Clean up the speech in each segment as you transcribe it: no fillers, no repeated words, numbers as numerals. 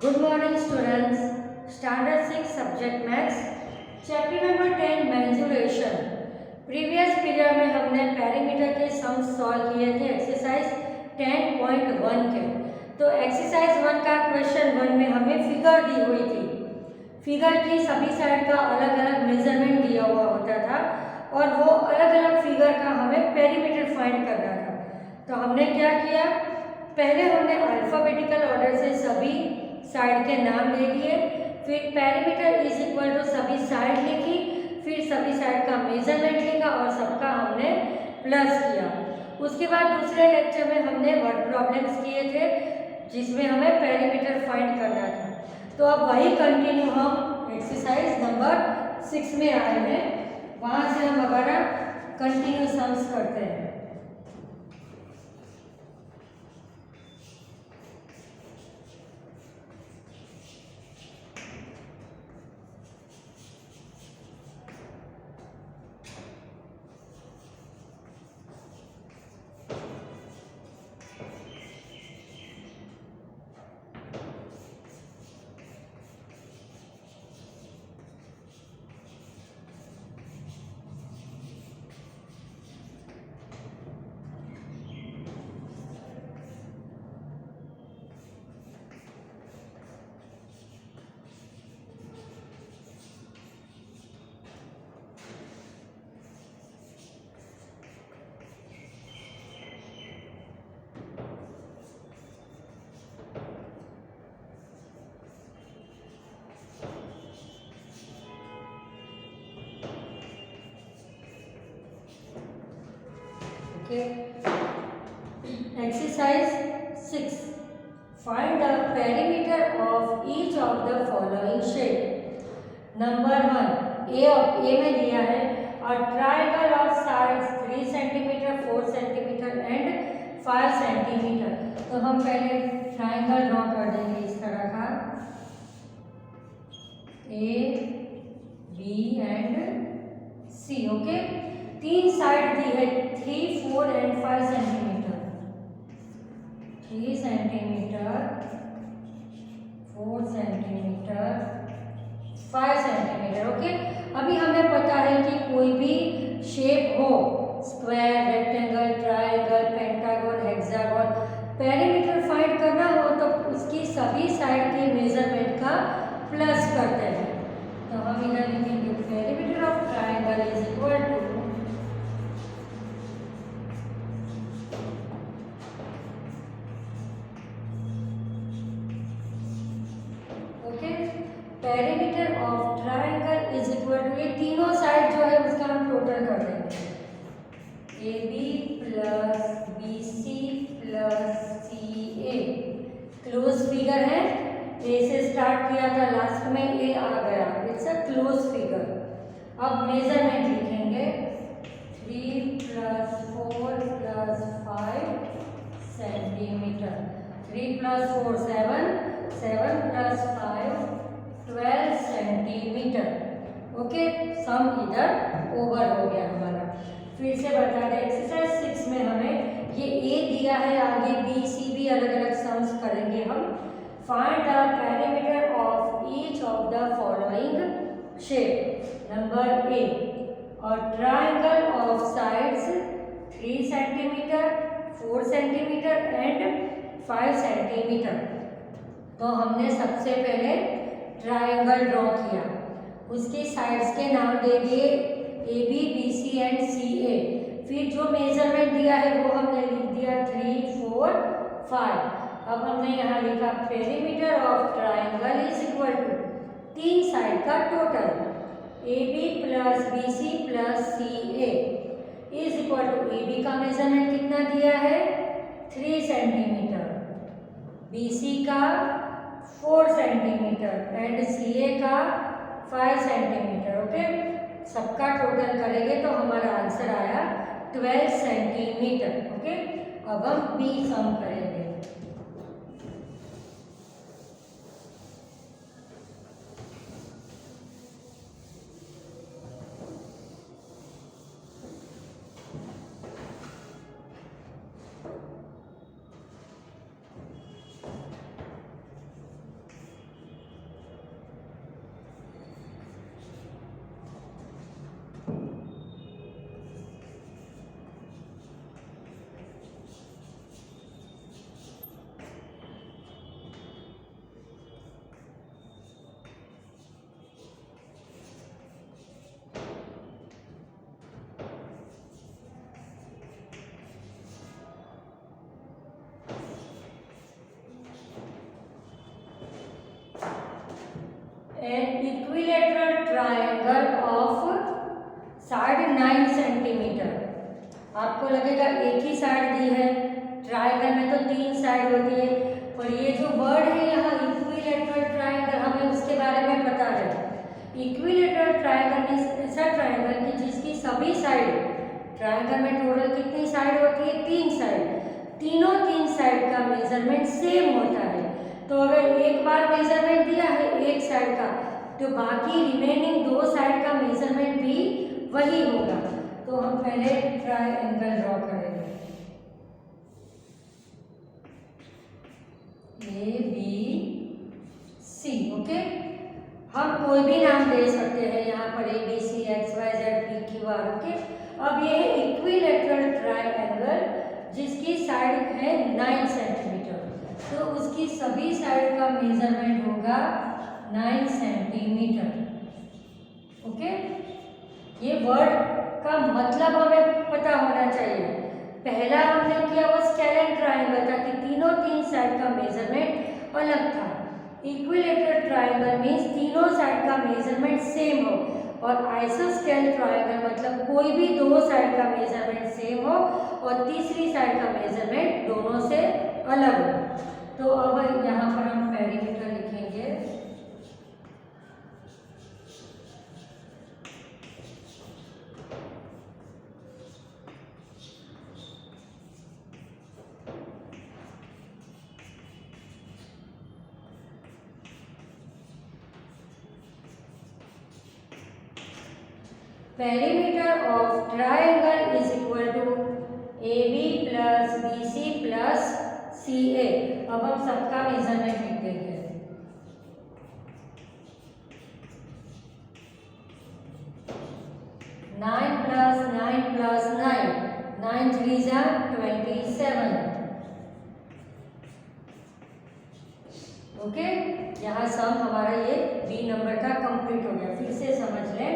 Good morning students. Standard 6 subject maths chapter number 10 mensuration. Previous period में हमने perimeter के sums solve किए थे एक्सरसाइज 10.1 के। तो एक्सरसाइज 1 का क्वेश्चन 1 में हमें फिगर दी हुई थी। फिगर की सभी साइड का अलग अलग मेजरमेंट दिया हुआ होता था और वो अलग अलग फिगर का हमें पेरीमीटर फाइंड करना था। तो हमने क्या किया, पहले हमने अल्फाबेटिकल ऑर्डर से सभी साइड के नाम दे दिए, फिर पेरीमीटर इज इक्वल टू सभी साइड लिखी, फिर सभी साइड का मेजरमेंट लिखा और सबका हमने प्लस किया। उसके बाद दूसरे लेक्चर में हमने वर्ड प्रॉब्लम्स किए थे जिसमें हमें पेरीमीटर फाइंड करना था। तो अब वही कंटिन्यू हम एक्सरसाइज नंबर 6 में आए हैं, वहाँ से हम हमारा कंटिन्यू सम्स करते हैं। Exercise 6. Find the perimeter of each of the following shape. Number 1, A में दिया है a triangle of sides 3 cm, 4 cm and 5 cm. तो हम पहले ट्राइंगल ड्रॉ कर देंगे इस तरह का A, B and C. Okay, तीन साइड दी है 3, 4 and 5 centimetre, 3 centimetre, 4 centimetre, 5 centimetre. Okay, अभी हमें पता है कि कोई भी शेप हो, square, rectangle, triangle, pentagon, hexagon, perimeter find करना हो तो उसकी सभी साइड के मेजरमेंट का प्लस करते हैं। तो हम इधर लिखेंगे perimeter of triangle is equal to perimeter of triangle is equal to, ये तीनों साइड जो है उसका हम टोटल कर देंगे, AB plus BC plus CA। Close figure है, A से स्टार्ट किया था, लास्ट में A आ गया, इट्स अ क्लोज फिगर। अब मेजरमेंट लिखेंगे 3 plus 4 plus 5 centimetre, 3 plus 4 7, 7 plus 5 12 centimetre. Okay, sum इधर ओवर हो गया हमारा। फिर से बता दें, एक्सरसाइज 6 में हमें ये A दिया है, आगे B, C भी अलग अलग सम्स करेंगे हम। Find the perimeter of each of the following shape. Number A, और triangle of sides 3 centimetre, 4 centimetre and 5 centimetre. तो हमने सबसे पहले ट्राइंगल ड्रॉ किया, उसकी साइड्स के नाम दे दिए AB, BC एंड CA। फिर जो मेजरमेंट दिया है वो हमने लिख दिया 3, 4, 5। अब हमने यहाँ लिखा perimeter of triangle is equal to तीन साइड का total AB plus BC plus CA is equal to AB का मेजरमेंट कितना दिया है 3 सेंटीमीटर, BC का 4 सेंटीमीटर एंड CA का 5 सेंटीमीटर। ओके, सबका टोटल करेंगे तो हमारा आंसर आया 12 सेंटीमीटर। ओके, अब हम B सम करेंगे। An equilateral triangle of side 9 centimetre. आपको लगेगा एक ही साइड दी है, ट्रायंगल में तो 3 साइड होती है, पर ये जो वर्ड है यहाँ इक्विलेटरल ट्रायंगल, हमें उसके बारे में पता है। इक्विलेटरल ट्रायंगल मीन्स ऐसा ट्रायंगल कि जिसकी सभी साइड, ट्रायंगल में टोटल कितनी साइड होती है? 3 साइड, तीनों 3 साइड का मेजरमेंट सेम होता है। तो अगर एक बार मेजरमेंट दिया है एक साइड का, तो बाकी रिमेनिंग 2 साइड का मेजरमेंट भी वही होगा। तो हम पहले ट्रायंगल ड्रॉ करेंगे, ए बी सी। ओके, हम कोई भी नाम दे सकते हैं यहाँ पर, A B C X Y Z P Q R. Okay, अब ये है इक्विलेटरल ट्रायंगल जिसकी साइड है 9 सेंटीमीटर, तो उसकी सभी साइड का मेजरमेंट होगा 9 सेंटीमीटर। ओके, ये वर्ड का मतलब हमें पता होना चाहिए। पहला हमने किया वो स्केलेन ट्रायंगल था कि तीनों 3 साइड का मेजरमेंट अलग था। इक्विलेटरल ट्रायंगल मीन्स तीनों साइड का मेजरमेंट सेम हो, और आइसोस्केल ट्रायंगल मतलब कोई भी 2 साइड का मेजरमेंट सेम हो और तीसरी साइड का मेजरमेंट दोनों से अलग हो। तो अब यहाँ पर हम पेरीमीटर लिखेंगे, perimeter of triangle is equal to A B plus B C plus C A. अब हम सबका मेजरमेंट लिख देंगे, 9 प्लस 9 प्लस 9, 9 3 जा 27। ओके, यहाँ सम हमारा ये बी नंबर का कंप्लीट हो गया। फिर से समझ लें,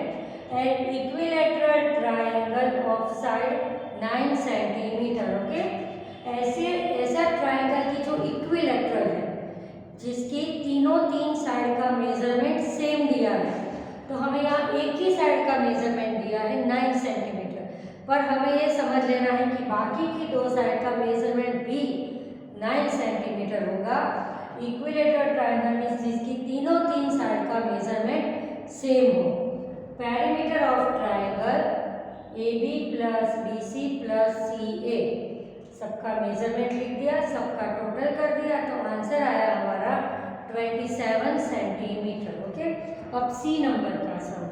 an equilateral triangle of side 9 centimetre. Okay, ऐसा ट्रायंगल की जो इक्विलेटरल है, जिसकी तीनों 3 साइड का मेजरमेंट सेम दिया है, तो हमें यहाँ एक ही साइड का मेजरमेंट दिया है 9 सेंटीमीटर, पर हमें ये समझ लेना है कि बाकी की 2 साइड का मेजरमेंट भी 9 सेंटीमीटर होगा। इक्विलेटरल ट्रायंगल मीन्स जिसकी तीनों 3 साइड का मेजरमेंट सेम हो। Perimeter of triangle A B plus B C plus C A, सबका मेजरमेंट लिख दिया, सबका टोटल कर दिया, तो आंसर आया हमारा 27 सेंटीमीटर। ओके, अब सी नंबर का sum,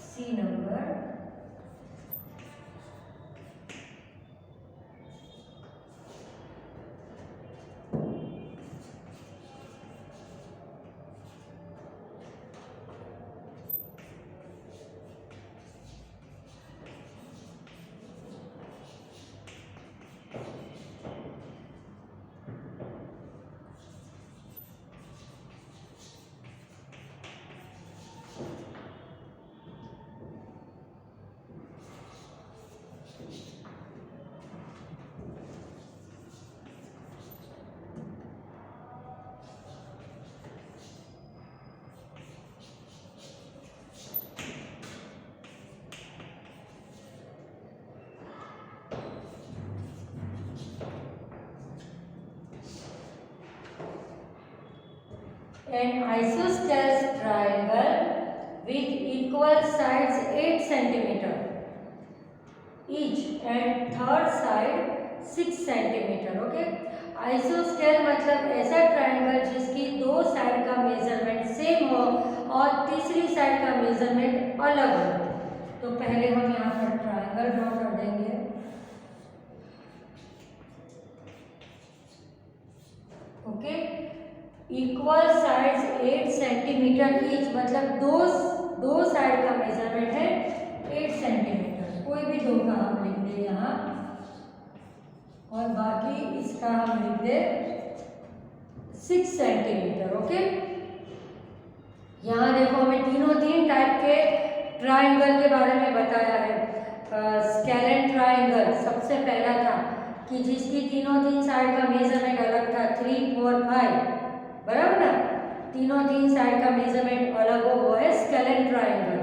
C number an isosceles triangle with equal sides 8 centimeter each and third side 6 centimeter। Okay, आइसोस्केल मतलब ऐसा ट्रायंगल जिसकी 2 साइड का मेजरमेंट सेम हो और तीसरी साइड का मेजरमेंट अलग हो। तो पहले हम यहाँ पर ट्रायंगल ड्रॉ कर देंगे, okay, equal sides 8 centimetre each मतलब दो साइड का मेजरमेंट है 8 सेंटीमीटर। कोई भी 2 का हम लिख दे यहाँ, और बाकी इसका हम लिख दे 6 सेंटीमीटर। ओके, यहाँ देखो हमें तीन टाइप के ट्राइंगल के बारे में बताया है। स्केलेन ट्राइंगल सबसे पहला था कि जिसकी तीन साइड का मेजरमेंट अलग था, 3, 4, 5, बराबर ना, तीन साइड का मेजरमेंट अलग हो, वो है scalene triangle.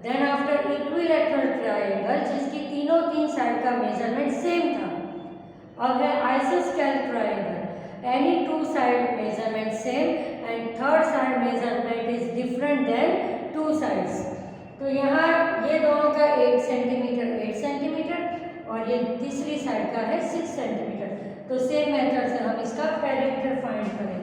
Then after equilateral triangle जिसकी तीन साइड का मेजरमेंट सेम था। अब है आइसोस्केल triangle, any two side measurement same and third side measurement is different than two sides. तो यहाँ ये दोनों का 8 सेंटीमीटर और ये तीसरी साइड का है 6 सेंटीमीटर। तो सेम मेथड से हम इसका पेरीमीटर फाइंड करेंगे।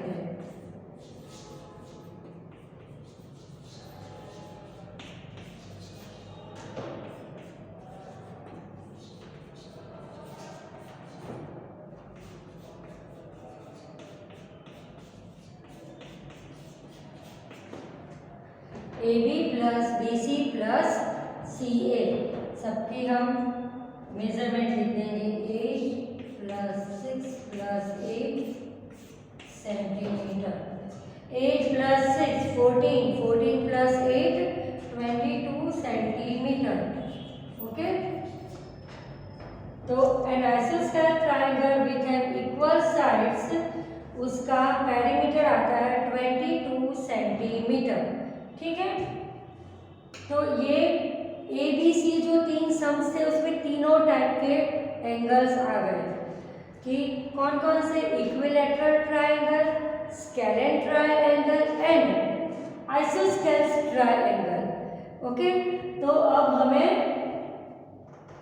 AB plus BC plus CA सबकी हम मेजरमेंट लिख देंगे। 8 plus 6 plus 8 centimetre. 8 plus 6 14, 14 plus 8 22 centimetre. Okay, तो एन आइसोस्केल triangle with an equal sides उसका पेरीमीटर आता है 22 सेंटीमीटर। ठीक है, तो ये ABC जो 3 सम्स थे उसमें तीनों टाइप के एंगल्स आ गए कि कौन कौन से, equilateral triangle, scalene triangle and आइसोस्केल ट्राइंगल। ओके, तो अब हमें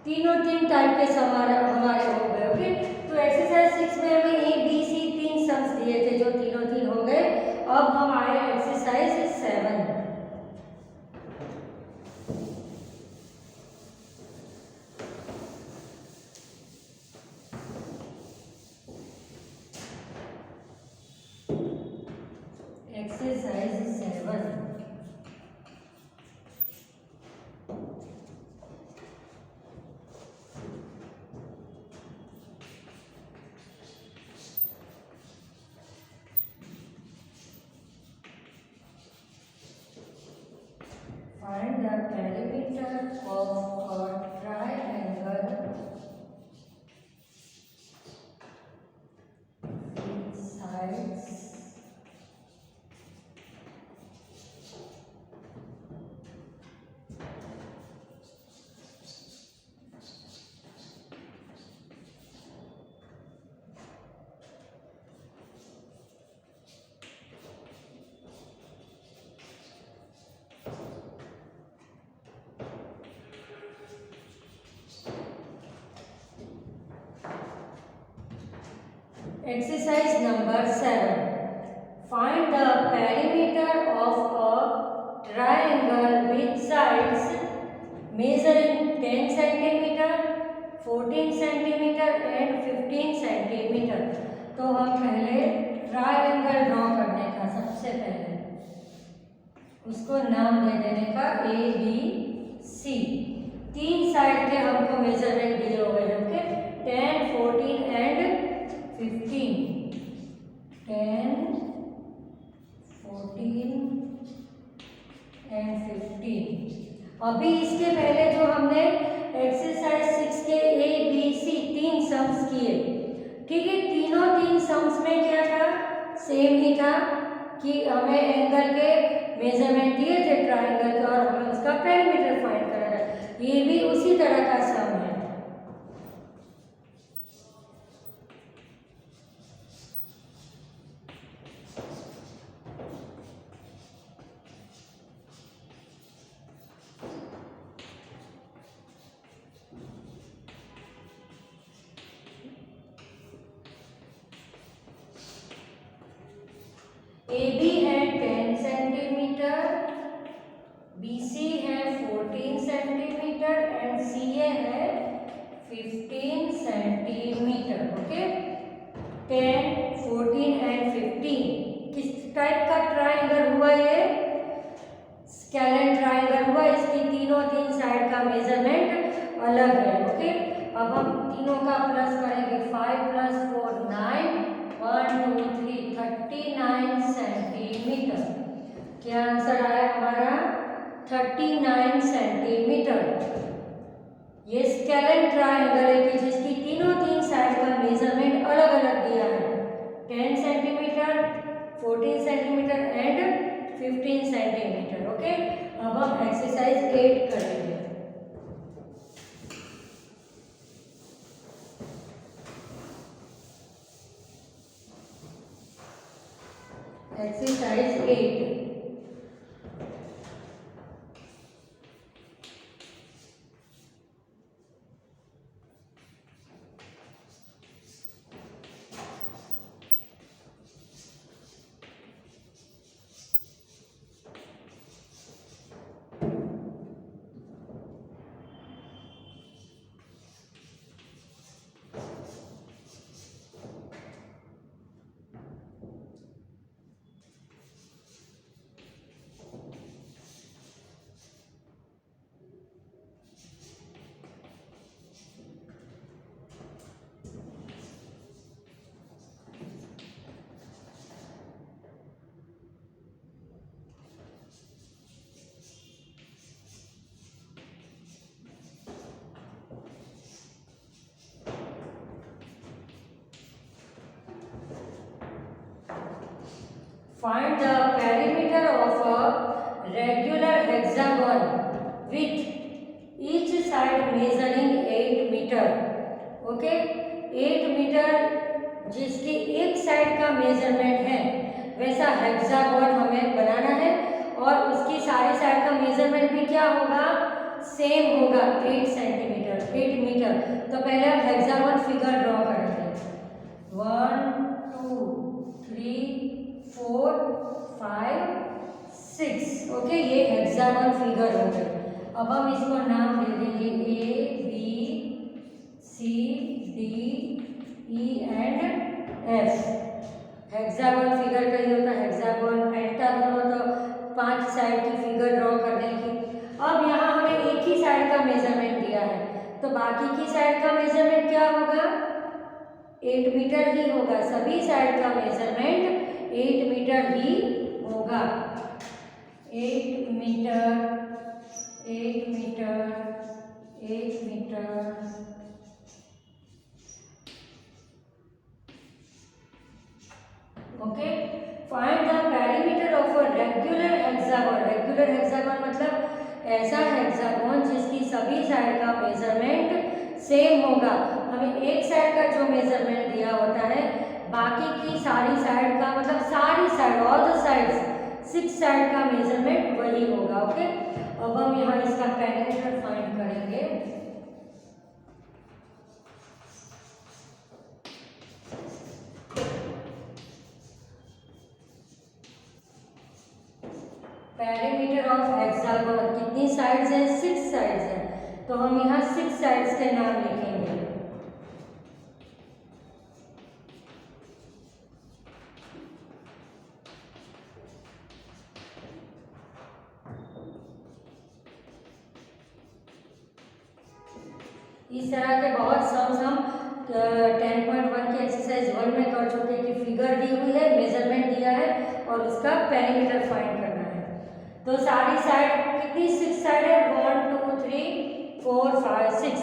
तीन टाइप के हमारे हो गए। ओके, तो एक्सरसाइज 6 में हमें ABC 3 सम्स दिए थे जो तीन हो गए। अब हम आए exercise 7। Exercise 7 find the perimeter of a triangle with sides Exercise number 7. Find the perimeter of a triangle with sides measuring 10 centimeter, 14 centimeter and 15 centimeter. तो हम पहले ट्रायंगल ड्रॉ करने का, सबसे पहले उसको नाम दे देने का ABC। 3 साइड के हमको मेजरमेंट दिए हुए हैं। Okay, 10, 14 and 15, 10, 14 and 15। अभी इसके पहले जो हमने एक्सरसाइज 6 के ABC 3 सम्स किए, ठीक है, तीन सम्स में क्या था, सेम ही था कि हमें एंगल के मेजरमेंट दिए थे ट्राइंगल के और हमें उसका पेरीमीटर फाइंड करना है। ये भी उसी तरह का सम है। AB है 10 सेंटीमीटर, BC है 14 सेंटीमीटर एंड CA है 15 सेंटीमीटर। ओके, 10, 14 एंड 15 किस टाइप का ट्राइंगल हुआ, ये स्केलेन ट्राइंगल हुआ। इसकी तीन साइड का मेजरमेंट अलग है। ओके, अब हम तीनों का प्लस करेंगे। 5 + 4 9, 1 2 3 39 सेंटीमीटर। क्या आंसर आया हमारा? 39 सेंटीमीटर। ये स्केलेन ट्रायंगल है कि जिसकी तीन साइड का मेजरमेंट अलग अलग दिया है, 10 centimetre, 14 centimetre and 15 centimetre. Okay, अब हम एक्सरसाइज 8 करेंगे। Exercise 8। Find the perimeter of a regular hexagon with each side measuring 8 metre. Okay, 8 metre जिसकी एक साइड का मेजरमेंट है वैसा हेक्सागोन हमें बनाना है और उसकी सारी साइड का मेजरमेंट भी क्या होगा? सेम होगा, 8 सेंटीमीटर, 8 मीटर। तो पहले हम हेक्सागोन फिगर ड्रॉ करेंगे। 1 2 3 4 5 6। ओके, ये हेक्सागोन फिगर हो गए। अब हम इसको नाम दे देंगे A B C D E and F। Hexagon figure का ही होता है हेक्सागोन, पेंटागोन हो तो 5 साइड की फिगर ड्रॉ कर देंगे। अब यहाँ हमें एक ही साइड का मेजरमेंट दिया है तो बाकी की साइड का मेजरमेंट क्या होगा? 8 मीटर ही होगा। सभी साइड का मेजरमेंट 8 मीटर ही होगा। 8 metre 8 metre 8 metre. Okay, find the perimeter of a regular hexagon. Regular hexagon मतलब ऐसा हेक्सागोन जिसकी सभी साइड का मेजरमेंट सेम होगा। हमें एक साइड का जो मेजरमेंट दिया होता है बाकी की सारी साइड का मतलब सारी side all the sides 6 side का मेजरमेंट वही होगा। ओके, अब हम यहाँ इसका पेरीमीटर फाइंड करेंगे। पेरीमीटर ऑफ हेक्सागोन कितनी साइड्स हैं? 6 साइड्स हैं, तो हम यहाँ 6 साइड्स के नाम लिखेंगे। इस तरह के बहुत सम्स हम 10.1 के एक्सरसाइज 1 में कर चुके कि फिगर दी हुई है, मेजरमेंट दिया है और उसका पेरीमीटर फाइंड करना है। तो सारी साइड कितनी? 6 साइड है, 1 2 3 4 5 6।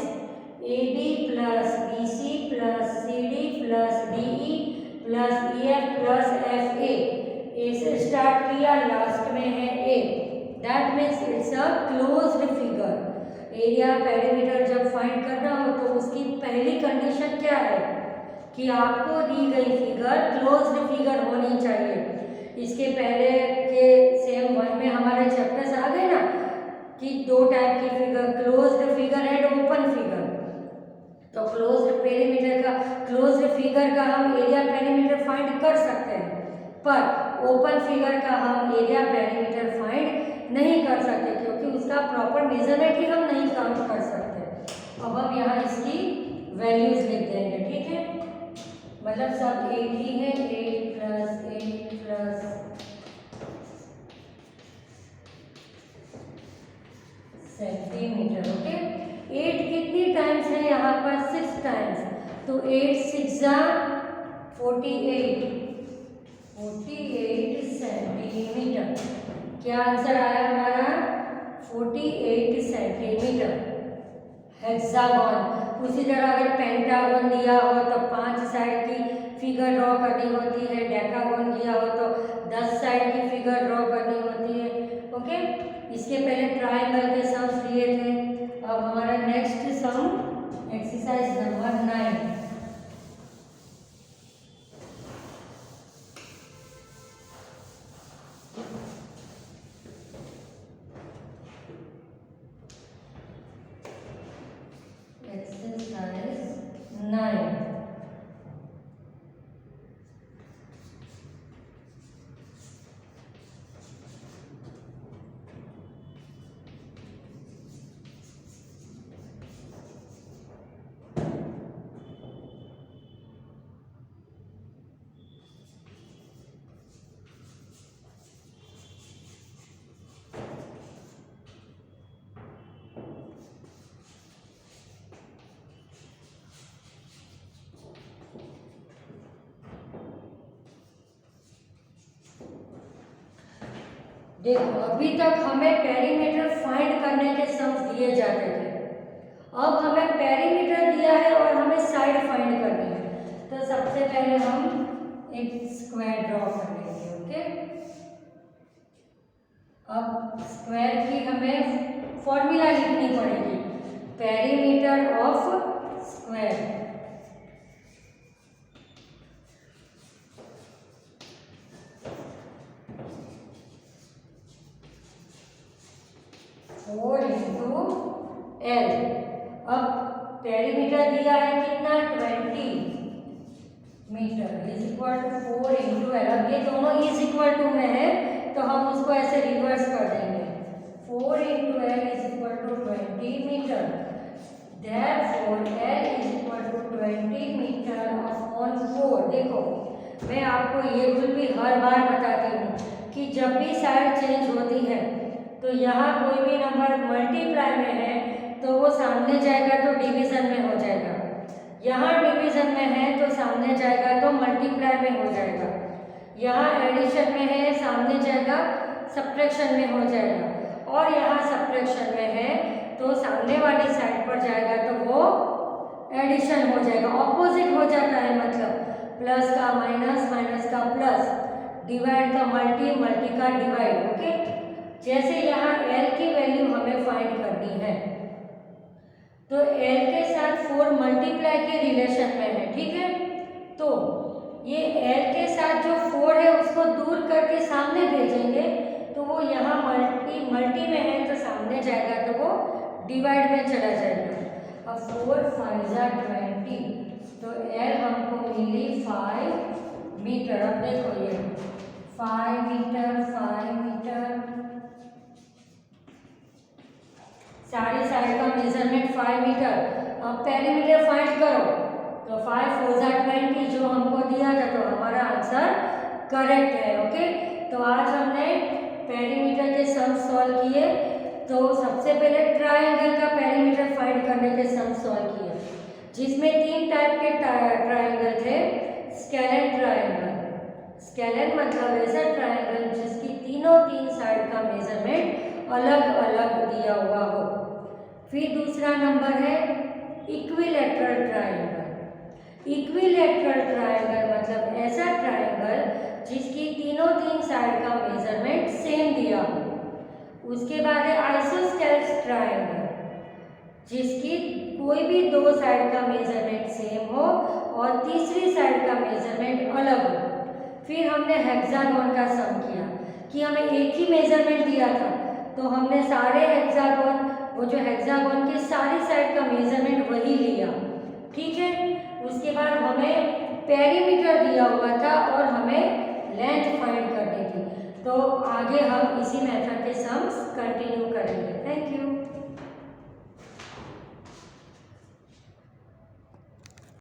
AB plus BC plus CD plus DE plus EF plus FA। ए से स्टार्ट किया, लास्ट में है A। That means it's a closed figure. Area perimeter जब फाइंड करना हो तो उसकी पहली कंडीशन क्या है कि आपको दी गई फिगर क्लोज्ड फिगर होनी चाहिए। इसके पहले के सेम 1 में हमारे चैप्टर्स आ गए ना कि 2 टाइप की figure, closed figure and open figure. तो क्लोज्ड पेरीमीटर का, क्लोज्ड फिगर का हम एरिया पेरीमीटर फाइंड कर सकते हैं पर ओपन फिगर का हम एरिया पेरीमीटर फाइंड नहीं कर सकते क्योंकि उसका प्रॉपर मेजरमेंट ही हम नहीं काउंट कर सकते। अब हम यहाँ इसकी वैल्यूज लिख देंगे, ठीक है? मतलब सब 8 ही है, 8 प्लस सेंटीमीटर। ओके, 8 कितनी टाइम्स है यहाँ पर? 6 टाइम्स। तो 8 6 48 सेंटीमीटर। क्या आंसर आया हमारा? 48 सेंटीमीटर हेक्सागन। उसी तरह अगर पेंटागन दिया हो तो 5 साइड की फिगर ड्रॉ करनी होती है, डेकागन दिया हो तो 10 साइड की फिगर ड्रॉ करनी होती है। ओके, इसके पहले ट्रायंगल के सम्स दिए थे। अब हमारा next sum exercise number 9। Exercise 9। देखो, अभी तक हमें पेरीमीटर फाइंड करने के सम्स दिए जाते थे। अब हमें पेरीमीटर दिया है और हमें साइड फाइंड करनी है। तो सबसे पहले हम एक स्क्वायर ड्रॉ कर लेंगे। ओके, अब स्क्वायर की हमें फॉर्मूला लिखनी पड़ेगी। Perimeter of square 4 into L. अब पेरीमीटर दिया है कितना? 20 metre is equal to 4 into L. अब ये दोनों इज इक्वल टू में है तो हम उसको ऐसे रिवर्स कर देंगे। 4 into L is equal to 20 metre. Therefore L is equal to 20 metre upon 4। देखो, मैं आपको ये रूल भी हर बार बताती हूँ कि जब भी साइड चेंज होती है तो यहाँ कोई भी नंबर मल्टीप्लाई में है तो वो सामने जाएगा तो डिवीजन में हो जाएगा, यहाँ डिवीजन में है तो सामने जाएगा तो मल्टीप्लाई में हो जाएगा, यहाँ एडिशन में है सामने जाएगा सब्ट्रैक्शन में हो जाएगा, और यहाँ सब्ट्रैक्शन में है तो सामने वाली साइड पर जाएगा तो वो एडिशन हो जाएगा। ऑपोजिट हो जाता है, मतलब प्लस का माइनस, माइनस का प्लस, डिवाइड का मल्टी, मल्टी का डिवाइड। ओके, जैसे यहाँ L की वैल्यू हमें फाइंड करनी है तो L के साथ 4 मल्टीप्लाई के रिलेशन में है, ठीक है। तो ये L के साथ जो 4 है उसको दूर करके सामने भेजेंगे तो वो यहाँ मल्टी में है तो सामने जाएगा तो वो डिवाइड में चला जाएगा। अब 4 5 जा 20 तो L हमको मिली 5 मीटर। अब देखो ये 5 मीटर, 5 मीटर, सारी साइड का मेजरमेंट 5 मीटर। अब पेरीमीटर फाइंड करो तो 5 4 जा 20 जो हमको दिया था तो हमारा आंसर करेक्ट है। ओके, तो आज हमने पेरीमीटर के सम सॉल्व किए। तो सबसे पहले ट्रायंगल का पेरीमीटर फाइंड करने के सम सॉल्व किए, जिसमें 3 टाइप के ट्रायंगल थे। स्केलेन ट्रायंगल, स्केलेन मतलब ऐसा ट्रायंगल जिसकी तीनों 3 साइड का मेजरमेंट अलग अलग दिया हुआ हो। फिर दूसरा नंबर है इक्विलैटरल ट्रायंगल। इक्विलैटरल ट्रायंगल मतलब ऐसा ट्रायंगल जिसकी तीनों 3 साइड का मेजरमेंट सेम दिया हो। उसके बाद है आइसोस्सेलेस ट्रायंगल, जिसकी कोई भी 2 साइड का मेजरमेंट सेम हो और तीसरी साइड का मेजरमेंट अलग हो। फिर हमने हेक्सागोन का सम किया कि हमें एक ही मेजरमेंट दिया था तो हमने सारे हेक्सागोन, वो जो हेक्सागोन की सारी साइड का मेजरमेंट वही लिया, ठीक है। उसके बाद हमें पेरीमीटर दिया हुआ था और हमें लेंथ फाइंड करनी थी। तो आगे हम इसी मेथड के सम्स कंटिन्यू करेंगे।